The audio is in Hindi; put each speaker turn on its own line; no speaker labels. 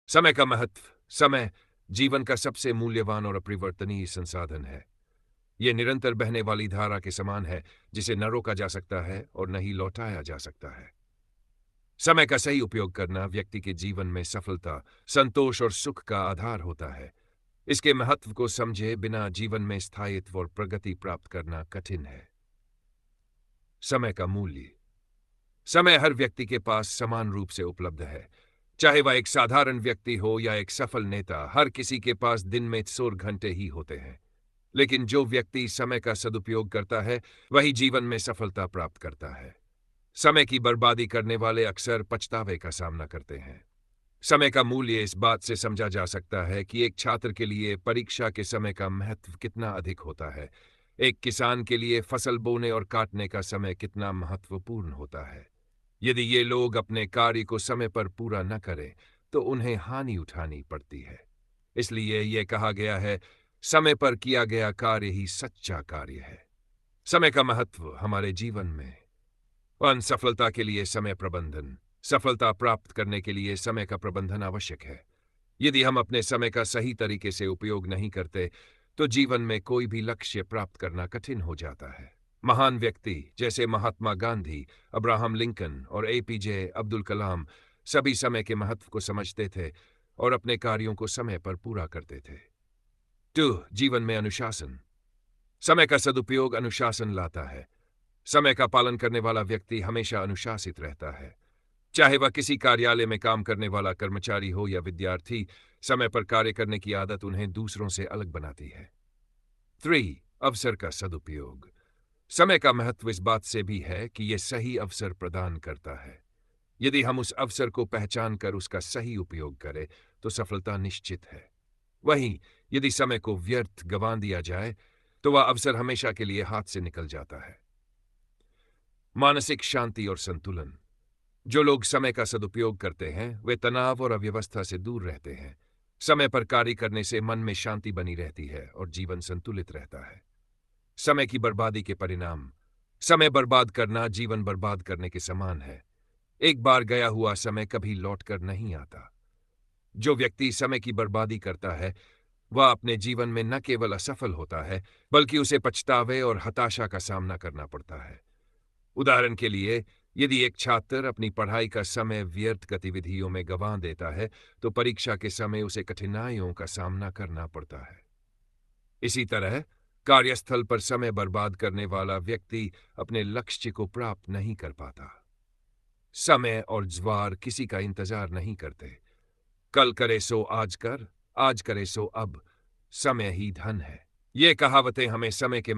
समय का महत्व। समय जीवन का सबसे मूल्यवान और अपरिवर्तनीय संसाधन है। यह निरंतर बहने वाली धारा के समान है, जिसे न रोका जा सकता है और न ही लौटाया जा सकता है। समय का सही उपयोग करना व्यक्ति के जीवन में सफलता, संतोष और सुख का आधार होता है। इसके महत्व को समझे बिना जीवन में स्थायित्व और प्रगति प्राप्त करना कठिन है। समय का मूल्य। समय हर व्यक्ति के पास समान रूप से उपलब्ध है। चाहे वह एक साधारण व्यक्ति हो या एक सफल नेता, हर किसी के पास दिन में 24 घंटे ही होते हैं। लेकिन जो व्यक्ति समय का सदुपयोग करता है, वही जीवन में सफलता प्राप्त करता है। समय की बर्बादी करने वाले अक्सर पछतावे का सामना करते हैं। समय का मूल्य इस बात से समझा जा सकता है कि एक छात्र के लिए परीक्षा के समय का महत्व कितना अधिक होता है। एक किसान के लिए फसल बोने और काटने का समय कितना महत्वपूर्ण होता है। यदि ये लोग अपने कार्य को समय पर पूरा न करें, तो उन्हें हानि उठानी पड़ती है। इसलिए यह कहा गया है, समय पर किया गया कार्य ही सच्चा कार्य है। समय का महत्व हमारे जीवन में। सफलता के लिए समय प्रबंधन। सफलता प्राप्त करने के लिए समय का प्रबंधन आवश्यक है। यदि हम अपने समय का सही तरीके से उपयोग नहीं करते, तो जीवन में कोई भी लक्ष्य प्राप्त करना कठिन हो जाता है। महान व्यक्ति जैसे महात्मा गांधी, अब्राहम लिंकन और एपीजे अब्दुल कलाम सभी समय के महत्व को समझते थे और अपने कार्यों को समय पर पूरा करते थे। 2. जीवन में अनुशासन। समय का सदुपयोग अनुशासन लाता है। समय का पालन करने वाला व्यक्ति हमेशा अनुशासित रहता है। चाहे वह किसी कार्यालय में काम करने वाला कर्मचारी हो या विद्यार्थी, समय पर कार्य करने की आदत उन्हें दूसरों से अलग बनाती है। 3. अवसर का सदुपयोग। समय का महत्व इस बात से भी है कि यह सही अवसर प्रदान करता है। यदि हम उस अवसर को पहचान कर उसका सही उपयोग करें, तो सफलता निश्चित है। वहीं यदि समय को व्यर्थ गंवा दिया जाए, तो वह अवसर हमेशा के लिए हाथ से निकल जाता है। मानसिक शांति और संतुलन। जो लोग समय का सदुपयोग करते हैं, वे तनाव और अव्यवस्था से दूर रहते हैं। समय पर कार्य करने से मन में शांति बनी रहती है और जीवन संतुलित रहता है। समय की बर्बादी के परिणाम। समय बर्बाद करना जीवन बर्बाद करने के समान है। एक बार गया हुआ समय कभी लौटकर नहीं आता। जो व्यक्ति समय की बर्बादी करता है, वह अपने जीवन में न केवल असफल होता है, बल्कि उसे पछतावे और हताशा का सामना करना पड़ता है। उदाहरण के लिए, यदि एक छात्र अपनी पढ़ाई का समय व्यर्थ गतिविधियों में गंवा देता है, तो परीक्षा के समय उसे कठिनाइयों का सामना करना पड़ता है। इसी तरह कार्यस्थल पर समय बर्बाद करने वाला व्यक्ति अपने लक्ष्य को प्राप्त नहीं कर पाता। समय और ज्वार किसी का इंतजार नहीं करते। कल करे सो आज कर, आज करे सो अब। समय ही धन है। ये कहावतें हमें समय के